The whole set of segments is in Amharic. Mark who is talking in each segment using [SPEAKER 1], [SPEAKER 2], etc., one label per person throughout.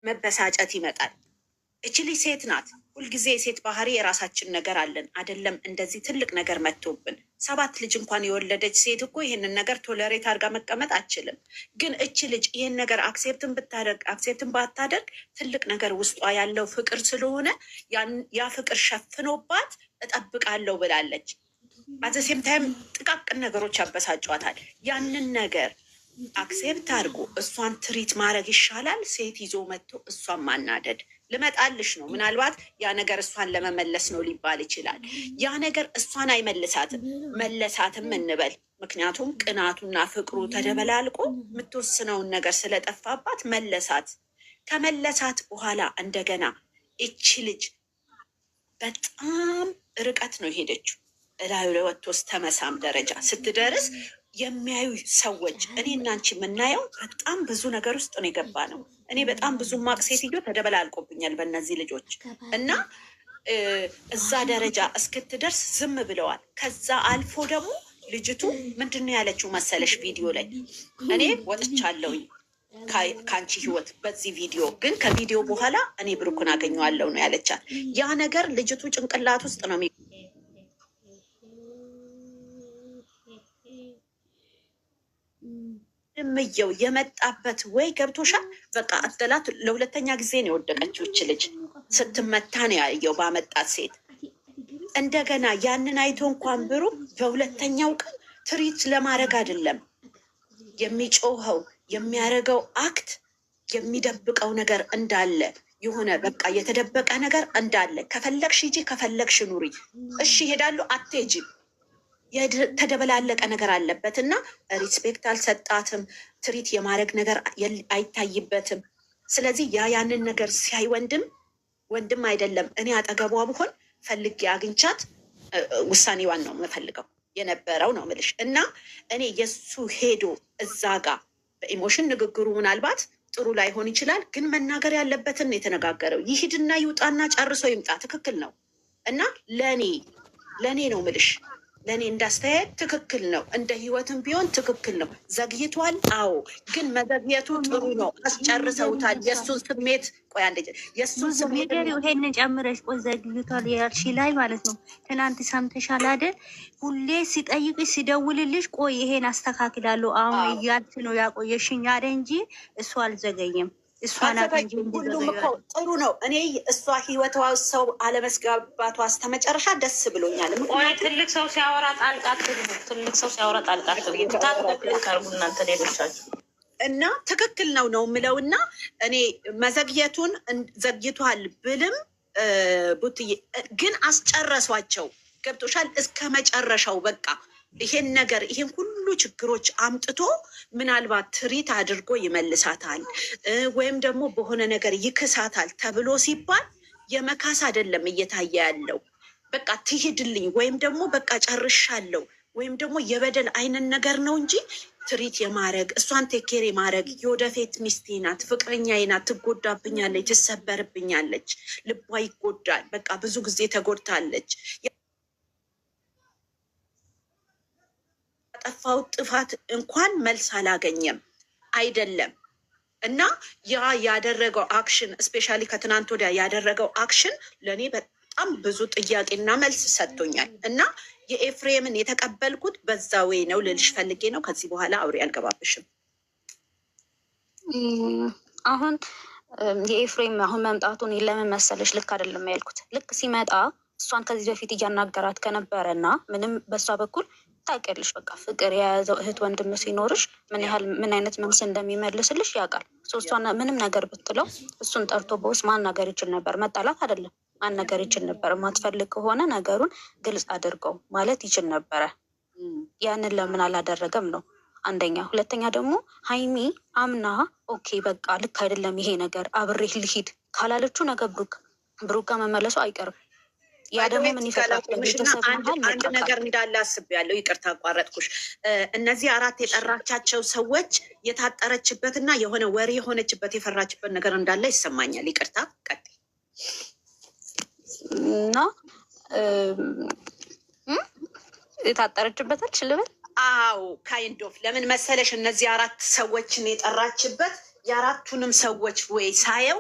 [SPEAKER 1] መበሳጨት ይመጣል። እችሊ ሴት ናት። ሁልጊዜ የሴት ባህሪ የራሳችን ነገር አለን አይደለም። እንደዚህ ትልቅ ነገር መጥቶብን 7 ልጅ እንኳን የወለደች ሴት እኮ ይህንን ነገር ቶለሬት አድርጋ መቀመጥ አችልም። ግን እች ልጅ ይህን ነገር አክሴፕትን ብታደርግ አክሴፕትን ባታደርግ ትልቅ ነገር ውስጧ ያለው ፍቅር ስለሆነ ያ ፍቅር ሸፍኖባት እጠብቃለሁ ብላለች። አዘሴም ታይም ጥቃቅን ነገሮች ያበሳጯታል። ያንን ነገር አክሴፕት አድርጎ እሷን ትሪት ማድረግ ይሻላል። ሴት ይዞ መጥቶ እሷን ማናደድ ልመጣልሽ ነው። ምናልባት ያ ነገር እሷን ለመመለስ ነው ሊባል ይችላል። ያ ነገር እሷን አይመልሳትም፣ መለሳትም እንበል። ምክንያቱም ቅናቱና ፍቅሩ ተደበላልቆ የምትወስነውን ነገር ስለጠፋባት መለሳት። ከመለሳት በኋላ እንደገና እቺ ልጅ በጣም ርቀት ነው የሄደችው። እላዩ ላይ ወጥቶ እስከ መሳም ደረጃ ስትደርስ የሚያዩ ሰዎች እኔ እና አንቺ የምናየው በጣም ብዙ ነገር ውስጥ ነው የገባ ነው። እኔ በጣም ብዙ ማቅ ሴትዮ ተደበላልቆብኛል በእነዚህ ልጆች እና እዛ ደረጃ እስክትደርስ ዝም ብለዋል። ከዛ አልፎ ደግሞ ልጅቱ ምንድን ነው ያለችው መሰለሽ? ቪዲዮ ላይ እኔ ወጥቻለሁኝ ከአንቺ ህይወት በዚህ ቪዲዮ ግን ከቪዲዮ በኋላ እኔ ብሩክን አገኘዋለሁ ነው ያለቻት። ያ ነገር ልጅቱ ጭንቅላት ውስጥ ነው ምየው የመጣበት ወይ ገብቶሻል። በቃ አጥላት ለሁለተኛ ጊዜ ነው የወደቀችው እች ልጅ ስትመታ ነው ያየው ባመጣት ሴት። እንደገና ያንን አይቶ እንኳን ብሩክ በሁለተኛው ቀን ትሪት ለማድረግ አይደለም የሚጮኸው የሚያደርገው አክት የሚደብቀው ነገር እንዳለ የሆነ በቃ የተደበቀ ነገር እንዳለ ከፈለግሽ ሂጂ ከፈለግሽ ኑሪ። እሺ ሄዳለሁ አትሄጂም የተደበላለቀ ነገር አለበት እና ሪስፔክት አልሰጣትም። ትሪት የማድረግ ነገር አይታይበትም። ስለዚህ ያንን ነገር ሲያይ ወንድም አይደለም እኔ አጠገቧ ብሆን ፈልጌ አግኝቻት ውሳኔዋን ነው የምፈልገው የነበረው ነው ምልሽ። እና እኔ የእሱ ሄዶ እዛ ጋር በኢሞሽን ንግግሩ ምናልባት ጥሩ ላይሆን ይችላል፣ ግን መናገር ያለበትን የተነጋገረው ይሂድና ይውጣና ጨርሶ ይምጣ። ትክክል ነው እና ለእኔ ነው ምልሽ ለእኔ እንዳስተያየት ትክክል ነው። እንደ ህይወትም ቢሆን ትክክል ነው። ዘግይቷል። አዎ፣ ግን መዘግየቱ ጥሩ ነው። አስጨርሰውታል። የእሱን ስሜት ቆይ አንዴ የእሱን ስሜት
[SPEAKER 2] ይሄንን ጨምረሽ ቆይ ዘግይቷል ያልሽ ላይ ማለት ነው። ትናንት ሰምተሻል አይደል? ሁሌ ሲጠይቅሽ ሲደውልልሽ ቆይ ይሄን አስተካክላለሁ አሁን እያልሽ ነው ያቆየሽኝ አለ እንጂ እሱ አልዘገየም።
[SPEAKER 1] ሁሉም እኮ ጥሩ ነው። እኔ እሷ ህይወቷ ሰው አለመስገባቷ እስከመጨረሻ ደስ ብሎኛል።
[SPEAKER 3] ትልቅ ሰው ሲያወራ ጣልቃ ትልቅ ሰው ሲያወራ ጣልቃ ታርጉ እናንተ ሌሎቻችሁ
[SPEAKER 1] እና ትክክል ነው የምለው እና እኔ መዘግየቱን ዘግይቷል ብልም ቡትዬ ግን አስጨረሷቸው። ገብቶሻል? እስከ መጨረሻው በቃ ይሄን ነገር ይሄን ሁሉ ችግሮች አምጥቶ ምናልባት ትሪት አድርጎ ይመልሳታል ወይም ደግሞ በሆነ ነገር ይክሳታል ተብሎ ሲባል የመካስ አይደለም እየታየ ያለው። በቃ ትሂድልኝ ወይም ደግሞ በቃ ጨርሻለሁ ወይም ደግሞ የበደል አይነት ነገር ነው እንጂ ትሪት የማድረግ እሷን ቴኬር የማድረግ የወደፊት ሚስቴ ናት፣ ፍቅረኛዬ ናት፣ ትጎዳብኛለች፣ ትሰበርብኛለች፣ ልቧ ይጎዳል። በቃ ብዙ ጊዜ ተጎድታለች። ያጠፋው ጥፋት እንኳን መልስ አላገኘም አይደለም እና ያደረገው አክሽን ስፔሻሊ ከትናንት ወዲያ ያደረገው አክሽን ለእኔ በጣም ብዙ ጥያቄና መልስ ሰጥቶኛል እና የኤፍሬምን የተቀበልኩት በዛ ወይ ነው ልልሽ ፈልጌ ነው። ከዚህ በኋላ አውሬ አልገባብሽም።
[SPEAKER 4] አሁን የኤፍሬም አሁን መምጣቱን ለምን መሰለሽ ልክ አይደለም ያልኩት። ልክ ሲመጣ እሷን ከዚህ በፊት እያናገራት ከነበረ እና ምንም በእሷ በኩል ታውቂያለሽ፣ በቃ ፍቅር የያዘው እህት ወንድም ሲኖርሽ ምን አይነት መልስ እንደሚመልስልሽ ያውቃል። እሷን ምንም ነገር ብትለው እሱን ጠርቶ በውስጥ ማናገር ይችል ነበር። መጣላት አይደለም ማናገር ይችል ነበር። የማትፈልግ ከሆነ ነገሩን ግልጽ አድርገው ማለት ይችል ነበረ። ያንን ለምን አላደረገም ነው አንደኛ። ሁለተኛ ደግሞ ሀይሚ አምና ኦኬ በቃ ልክ አይደለም ይሄ ነገር አብሬ ልሂድ ካላለችው ነገ ብሩክ ጋር መመለሱ አይቀርም። ያ ደግሞ ምን ይፈጥራል?
[SPEAKER 1] አንድ ነገር እንዳለ አስቤያለሁ። ይቅርታ አቋረጥኩሽ። እነዚህ 4 የጠራቻቸው ሰዎች የታጠረችበትና የሆነ ወሬ የሆነችበት የፈራችበት ነገር እንዳለ ይሰማኛል። ይቅርታ ቀጥይ።
[SPEAKER 4] እና የታጠረችበት ልበል?
[SPEAKER 1] አዎ ካይንድ ኦፍ ለምን መሰለሽ እነዚህ 4 ሰዎችን የጠራችበት የአራቱንም ሰዎች ወይ ሳየው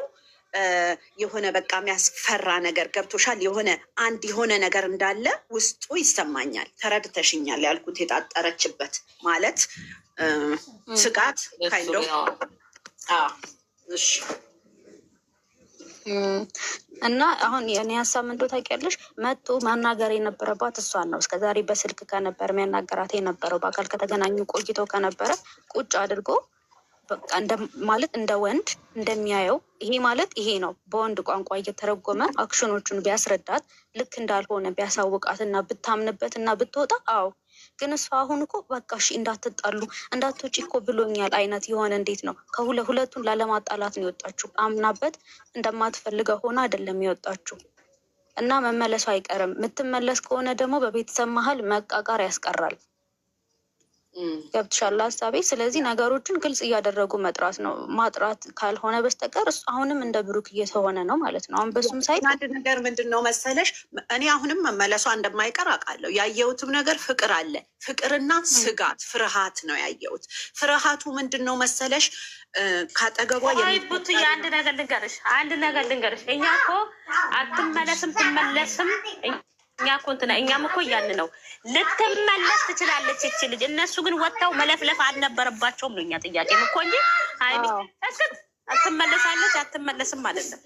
[SPEAKER 1] የሆነ በቃ የሚያስፈራ ነገር ገብቶሻል። የሆነ ነገር እንዳለ ውስጡ ይሰማኛል። ተረድተሽኛል ያልኩት የጣጠረችበት ማለት ስጋት ካይንዶ እሺ።
[SPEAKER 4] እና አሁን የኔ ሀሳብ ምንድን ነው ታውቂያለሽ? መጥቶ ማናገር የነበረባት እሷን ነው። እስከዛሬ በስልክ ከነበር የሚያናገራት የነበረው በአካል ከተገናኙ ቆይተው ከነበረ ቁጭ አድርጎ በቃ ማለት እንደ ወንድ እንደሚያየው ይሄ ማለት ይሄ ነው በወንድ ቋንቋ እየተረጎመ አክሽኖቹን ቢያስረዳት ልክ እንዳልሆነ ቢያሳውቃት እና ብታምንበት እና ብትወጣ አዎ። ግን እሷ አሁን እኮ በቃ እሺ እንዳትጣሉ እንዳትወጪ እኮ ብሎኛል አይነት የሆነ እንዴት ነው ሁለቱን ላለማጣላት ነው የወጣችው። አምናበት እንደማትፈልገው ሆነ አይደለም የወጣችው። እና መመለሱ አይቀርም። የምትመለስ ከሆነ ደግሞ በቤተሰብ መሀል መቃቃር ያስቀራል። ገብትሻል ሀሳቤ? ስለዚህ ነገሮችን ግልጽ እያደረጉ መጥራት ነው። ማጥራት ካልሆነ በስተቀር እሱ አሁንም እንደ ብሩክ እየተሆነ ነው ማለት ነው። አሁን በሱም ሳይት
[SPEAKER 1] አንድ ነገር ምንድን ነው መሰለሽ፣ እኔ አሁንም መመለሷ እንደማይቀር አውቃለሁ። ያየሁትም ነገር ፍቅር አለ፣ ፍቅርና ስጋት፣ ፍርሃት ነው ያየሁት። ፍርሃቱ ምንድን ነው መሰለሽ ካጠገቧ
[SPEAKER 3] ቡት አንድ ነገር ልንገርሽ፣ እኛ እኮ አትመለስም ትመለስም እኛ እኮ እኛም እኮ እያልን ነው ልትመለስ ትችላለች ይቺ ልጅ። እነሱ ግን ወጥተው መለፍለፍ አልነበረባቸውም ነው እኛ ጥያቄ እኮ እንጂ ሀይሚ እስክት አትመለሳለች አትመለስም አይደለም።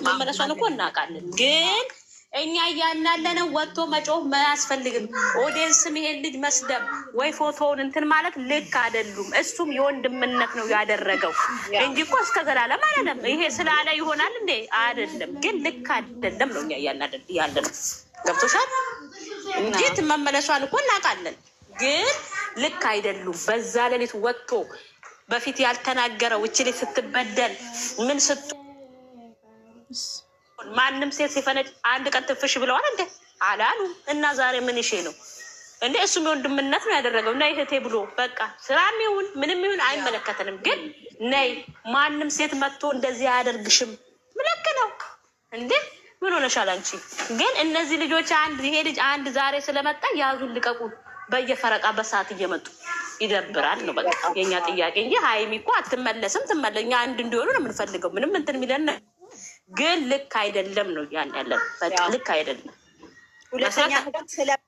[SPEAKER 3] መመለሷን እኮ እናውቃለን። ግን እኛ እያናለነው ወጥቶ መጮህ አያስፈልግም። ኦዲየንስም ይሄን ልጅ መስደብ ወይ ፎቶውን እንትን ማለት ልክ አይደሉም። እሱም የወንድምነት ነው ያደረገው እንጂ እኮ እስከ ዘላለም አይደለም። ይሄ ስላለ ይሆናል እንዴ? አይደለም። ግን ልክ አይደለም ነው እኛ እያለ ነው። ገብቶሻል እንጂ መመለሷን እኮ እናውቃለን። ግን ልክ አይደሉም። በዛ ሌሊት ወጥቶ በፊት ያልተናገረው እቺ ልጅ ስትበደል ምን ማንም ሴት ሲፈነጭ አንድ ቀን ትፍሽ ብለዋል እንዴ? አላሉ። እና ዛሬ ምን ይሼ ነው እንዴ? እሱም የወንድምነት ነው ያደረገው። እና ይሄቴ ብሎ በቃ ስራም ይሁን ምንም ይሁን አይመለከተንም። ግን ነይ ማንም ሴት መጥቶ እንደዚህ አያደርግሽም። ምልክ ነው እንዴ? ምን ሆነሻል አንቺ? ግን እነዚህ ልጆች ይሄ ልጅ አንድ ዛሬ ስለመጣ ያዙን ልቀቁን በየፈረቃ በሰዓት እየመጡ ይደብራል ነው በቃ የኛ ጥያቄ እንጂ ሀይሚ እኮ አትመለስም። እኛ አንድ እንዲሆኑ ነው የምንፈልገው። ምንም እንትን የሚለን ግን ልክ አይደለም ነው ያለን። በቃ ልክ አይደለም።
[SPEAKER 1] ሁለተኛ ነገር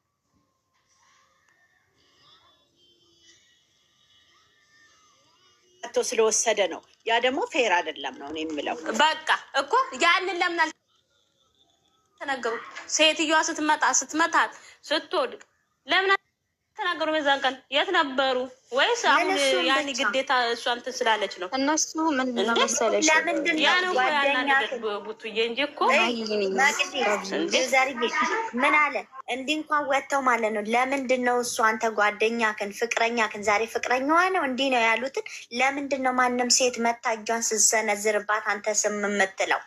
[SPEAKER 1] ስለወሰደ ነው። ያ ደግሞ ፌር አይደለም ነው እኔ የምለው።
[SPEAKER 3] በቃ እኮ ያንን ለምን አልተናገሩ? ሴትዮዋ ስትመታት ስትወድቅ ለምን ተናገሩ? በዛን ቀን የት ነበሩ? ወይስ አሁን ያኔ ግዴታ እሷ እንትን ስላለች ነው?
[SPEAKER 4] እነሱ ምን መሰለሽ
[SPEAKER 3] ቡቱዬ እንጂ እኮ
[SPEAKER 5] ምን አለ እንዲህ እንኳን ወጥተው ማለት ነው። ለምንድን ነው እሱ አንተ ጓደኛክን ፍቅረኛክን ዛሬ ፍቅረኛዋ ነው እንዲህ ነው ያሉትን ለምንድን ነው ማንም ሴት መታ እጇን ስትሰነዝርባት አንተ ስም የምትለው?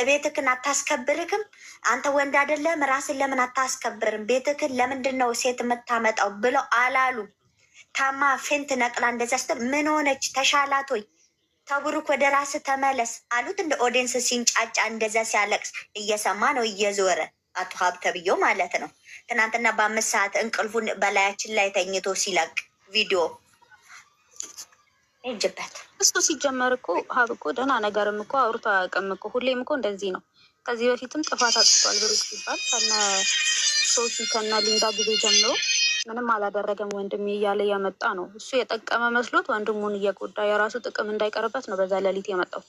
[SPEAKER 5] ቤትክን አታስከብርክም? አንተ ወንድ አይደለም? ራስን ለምን አታስከብርም? ቤትክን ለምንድን ነው ሴት የምታመጣው ብለው አላሉ? ታማ ፌንት ነቅላ እንደዛ ስትል ምን ሆነች? ተሻላት ወይ? ተብሩክ ወደ ራስ ተመለስ አሉት። እንደ ኦዲየንስ ሲንጫጫ እንደዛ ሲያለቅስ እየሰማ ነው እየዞረ አቶ ሀብተብዮ ማለት ነው። ትናንትና በ5 ሰዓት እንቅልፉን በላያችን ላይ ተኝቶ ሲለቅ ቪዲዮ ይጅበት።
[SPEAKER 4] እሱ ሲጀመር እኮ ሀብ እኮ ደህና ነገርም እኮ አውርቶ አያውቅም እኮ። ሁሌም እኮ እንደዚህ ነው። ከዚህ በፊትም ጥፋት አጥፍቷል ብሩክ ሲባል ከነ ሶሲ ከነ ሊንዳ ጊዜ ጀምሮ ምንም አላደረገም ወንድሜ እያለ የመጣ ነው። እሱ የጠቀመ መስሎት ወንድሙን እየጎዳ የራሱ ጥቅም እንዳይቀርበት ነው በዛ ሌሊት የመጣው።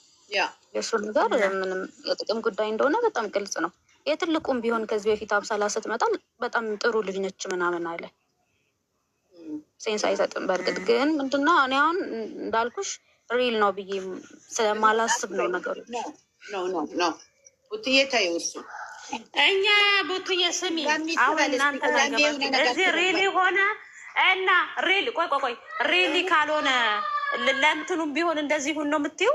[SPEAKER 4] የእሱ ነገር ምንም የጥቅም ጉዳይ እንደሆነ በጣም ግልጽ ነው። የትልቁም ቢሆን ከዚህ በፊት አብሳላ ስትመጣ በጣም ጥሩ ልጅ ነች ምናምን አለ። ሴንስ አይሰጥም። በእርግጥ ግን ምንድነው እኔ አሁን እንዳልኩሽ ሪል ነው ብዬ ስለማላስብ ነው ነገሮች
[SPEAKER 1] ነው ቡትዬ ታዩ እሱ
[SPEAKER 3] እኛ ቡትዬ ስሚ አሁን እናንተ እዚህ ሪሊ ሆነ እና ሪሊ ቆይ ሪሊ ካልሆነ ለእንትኑም ቢሆን እንደዚህ ሁን ነው የምትይው?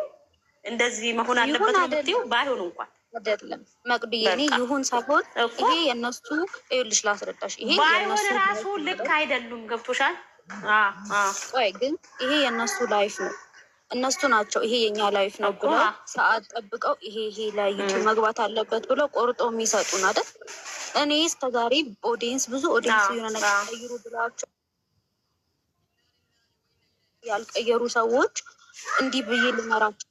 [SPEAKER 3] እንደዚህ መሆን አለበት ነው የምትይው? ባይሆን እንኳን
[SPEAKER 4] አይደለም መቅድዬ፣ እኔ ይሁን ሳይሆን ይሄ የእነሱ ይኸውልሽ ላስረዳሽ፣ ይሄ
[SPEAKER 3] ባይሆን ራሱ ልክ አይደሉም። ገብቶሻል?
[SPEAKER 4] ቆይ ግን ይሄ የእነሱ ላይፍ ነው። እነሱ ናቸው ይሄ የኛ ላይፍ ነው ብለው ሰዓት ጠብቀው ይሄ ላይ ዩቱብ መግባት አለበት ብለው ቆርጠው የሚሰጡን አይደል? እኔ እስከዛሬ ኦዲየንስ ብዙ ኦዲየንስ የሆነ ነገር ቀይሩ ብላቸው ያልቀየሩ ሰዎች እንዲህ ብዬ ልመራቸው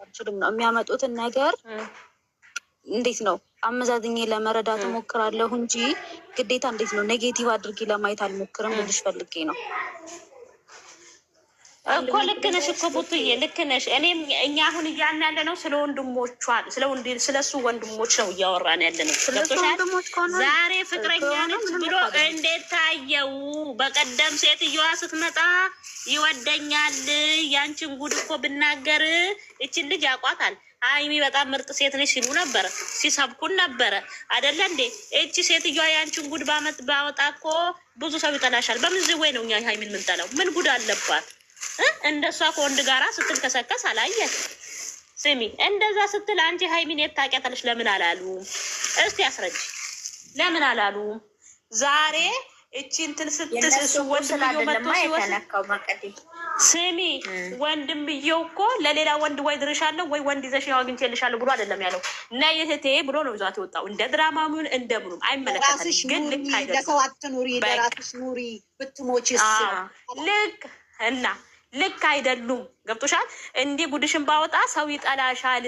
[SPEAKER 4] አልችልም ነው የሚያመጡትን ነገር እንዴት ነው አመዛዝኜ ለመረዳት እሞክራለሁ እንጂ ግዴታ እንዴት ነው ኔጌቲቭ አድርጌ ለማየት አልሞክርም ልልሽ ፈልጌ ነው
[SPEAKER 3] እኮ። ልክ ነሽ እኮ ቡቱዬ፣ ልክ ነሽ። እኛ አሁን እያልን ያለ ነው ስለ ወንድሞቿ ስለ እሱ ወንድሞች ነው እያወራን ያለ ነው። ዛሬ ፍቅረኛ ነች ብሎ እንዴት ታየው? በቀደም ሴትዮዋ ስትመጣ ይወደኛል ያንቺን ጉድ እኮ ብናገር እችን ልጅ ያቋታል ሀይሚ በጣም ምርጥ ሴት ነች ሲሉ ነበረ፣ ሲሰብኩን ነበረ አይደለ እንዴ? እቺ ሴትዮዋ ያንቺን ጉድ ባወጣ እኮ ብዙ ሰው ይጠላሻል። በምን ዝወይ ነው እኛ ሀይሚን ምንጠላው? ምን ጉድ አለባት? እንደሷ ከወንድ ጋራ ስትንከሰከስ አላየን። ስሚ እንደዛ ስትል አንቺ ሀይሚን የት ታውቂያታለሽ? ለምን አላሉ? እስቲ አስረጅ። ለምን አላሉ? ዛሬ እቺ እንትን ስትስሱ ወንድምየው መጥቶ ሲወስድ ስሚ ወንድምየው እኮ ለሌላ ወንድ ወይ ድርሻለሁ ወይ ወንድ ይዘሽ አግኝቼልሻለሁ ብሎ አይደለም ያለው። ነይ እህቴ ብሎ ነው ይዟት የወጣው። እንደ ድራማውን እንደምኑም አይመለከተንም። ግን ልክ አይደለም።
[SPEAKER 1] ለሰው አትኑሪ፣ ለራስሽ ኑሪ። ብትሞችስ ልክ አይደሉም። ገብቶሻል? እንዲህ ጉድሽን ባወጣ ሰው ይጠላሻል።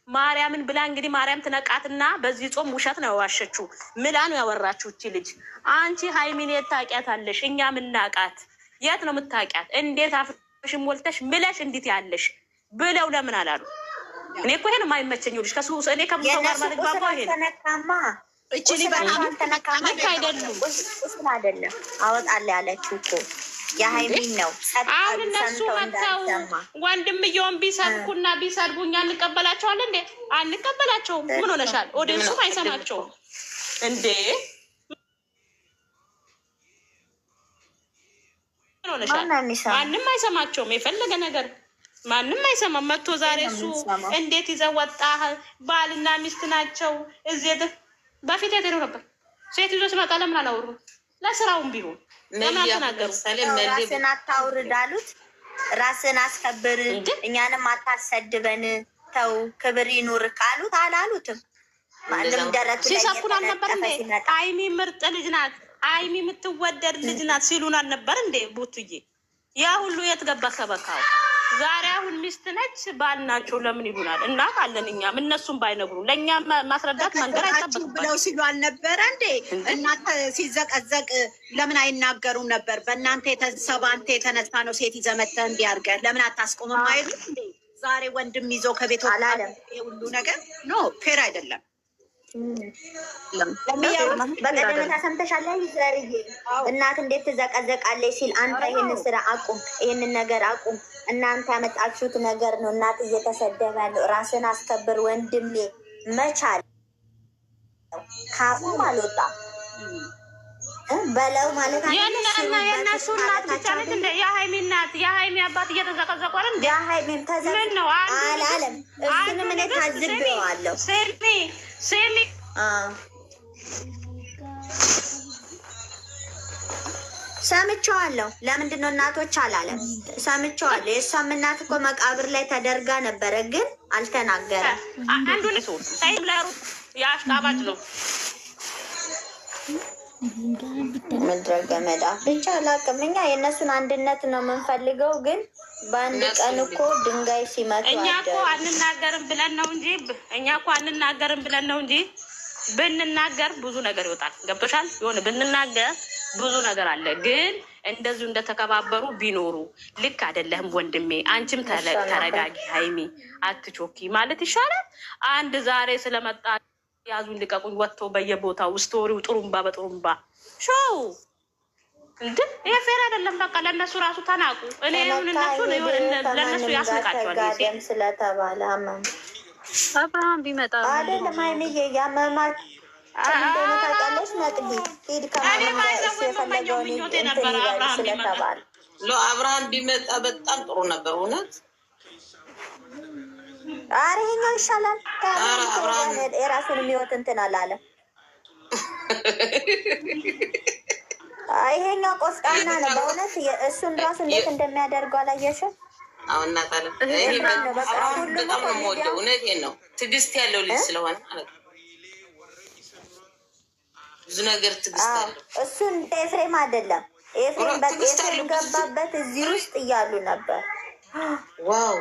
[SPEAKER 1] ማርያምን ብላ እንግዲህ ማርያም ትነቃትና በዚህ ጾም ውሸት ነው ያዋሸችው። ምላ ነው ያወራችው እቺ ልጅ። አንቺ ሀይሚን የት ታውቂያታለሽ? እኛ ምናቃት የት ነው የምታውቂያት? እንዴት አፍሽን ሞልተሽ ምለሽ እንዴት ያለሽ ብለው ለምን አላሉ? እኔ እኮ ይሄን የማይመቸኝ ልጅ ከሱ እኔ ከምሰው ጋር ማለት ባባ ይሄን እቺ ልጅ በጣም
[SPEAKER 3] ልክ አይደሉም።
[SPEAKER 5] እሱን አይደለም አወጣለሁ ያለችው እኮ የሀይሚን ነው።
[SPEAKER 3] አሁን እነሱ መጥተው ወንድምየውን ቢሰብኩና ቢሰድቡ እኛ እንቀበላቸዋለን እንዴ? አንቀበላቸውም። ምን ሆነሻል? ኦዲየንሱም አይሰማቸውም እንዴ? ምን ሆነሻል? ማንም አይሰማቸውም። የፈለገ ነገር ማንም አይሰማም። መጥቶ ዛሬ እሱ እንዴት ይዘው ወጣህ? ባልና ሚስት ናቸው። እዚህ በፊት የት ሄደው ነበር? ሴት ይዞ ሲመጣ ለምን አላወሩ? ለስራውም ቢሆን ለምን አልተናገሩ?
[SPEAKER 5] ራስን አታውርድ አሉት። ራስን አስከብር፣ እኛንም አታሰድበን፣ ተው ክብር ይኑር ካሉት አላሉትም። ማንም ደረቱ ላይ
[SPEAKER 3] ሲሰኩን አልነበር እንዴ? ሀይሚ ምርጥ ልጅ ናት፣ ሀይሚ የምትወደድ ልጅ ናት ሲሉን አልነበር እንዴ? ቡቱዬ ያ ሁሉ የት ገባ ከበካው? ዛሬ አሁን ሚስት ነች ባል ናቸው ለምን ይሉናል? እናት አለን እኛም እነሱም ባይነግሩ ለእኛ ማስረዳት መንገድ አይጠበቅም
[SPEAKER 1] ብለው ሲሉ አልነበረ እንዴ? እናንተ ሲዘቀዘቅ ለምን አይናገሩም ነበር? በእናንተ የተሰባንተ የተነሳ ነው ሴት ይዘህ መተህ እንዲህ አድርገህ ለምን አታስቆምም አይሉም እንዴ? ዛሬ ወንድም ይዞ ከቤት አላለም። ሁሉ ነገር ኖ ፌር አይደለም።
[SPEAKER 5] በቀደምታ ሰምተሻል? ዘርዬ እናት እንዴት ትዘቀዘቃለች ሲል አንተ ይህንን ስራ አቁም፣ ይህንን ነገር አቁም፣ እናንተ ያመጣችሁት ነገር ነው። እናት እየተሰደበ ያለው ራስን አስከብር ወንድሜ መቻል ካፉም አልወጣ በለው ማለት
[SPEAKER 3] የእነሱ እናት ብቻ ነች እንደ የሀይሚ እናት የሀይሚ አባት እየተዘቀዘቁ አለ እንደ
[SPEAKER 5] የሀይሚም ተዘቅ አላለም። እሱንም እኔ ታዝቤዋለሁ።
[SPEAKER 3] ስሚ
[SPEAKER 5] ሰምቼዋለሁ። ለምንድን ነው እናቶች አላለም? ሰምቼዋለሁ። የእሷም እናት እኮ መቃብር ላይ ተደርጋ ነበረ፣ ግን አልተናገረም።
[SPEAKER 3] አንዱ ሳይም ላሩ የአሽቃባጭ ነው
[SPEAKER 5] ምድረ ገመዳ ብቻ አላውቅም። እኛ የእነሱን አንድነት ነው የምንፈልገው፣ ግን በአንድ ቀን እኮ ድንጋይ ሲመቱ
[SPEAKER 3] እኛ እኮ አንናገርም ብለን ነው እንጂ ብንናገር ብዙ ነገር ይወጣል። ገብቶሻል? የሆነ ብንናገር ብዙ ነገር አለ። ግን እንደዚሁ እንደተከባበሩ ቢኖሩ ልክ አይደለም ወንድሜ። አንቺም ተረጋጊ፣ ሀይሚ አትቾኪ ማለት ይሻላል። አንድ ዛሬ ስለመጣ ያዙን ልቀቁኝ ወጥቶ በየቦታው ስቶሪው ጥሩምባ በጥሩምባ ሾው እንደ ይሄ ፌር አይደለም። በቃ ለእነሱ ራሱ ተናቁ። እኔ እነሱ ለእነሱ ያስንቃቸዋል
[SPEAKER 5] ስለተባለ
[SPEAKER 4] አብርሃም ቢመጣ
[SPEAKER 5] አይደለም ሀይሚዬ ያመማት እንደሆነ ታውቃለች። ነጥቢ ሂድ የፈለገውን ስለተባለ
[SPEAKER 6] አብርሃም ቢመጣ በጣም ጥሩ ነበር እውነት።
[SPEAKER 5] ኧረ ይሄኛው ይሻላል። የራሱን የሚወት እንትን አላለም። ይሄኛው ቆስጣና ነው በእውነት። እሱን ራሱ እንዴት እንደሚያደርገው አላየሽም?
[SPEAKER 6] አሁን በጣም ነው የምወደው። እውነቴን ነው። ትዕግስት ያለው ልጅ ስለሆነ ማለት ነው። ብዙ ነገር ትዕግስት አለው።
[SPEAKER 5] እሱን ኤፍሬም አይደለም ኤፍሬም ገባበት እዚህ ውስጥ እያሉ ነበር።
[SPEAKER 6] ዋው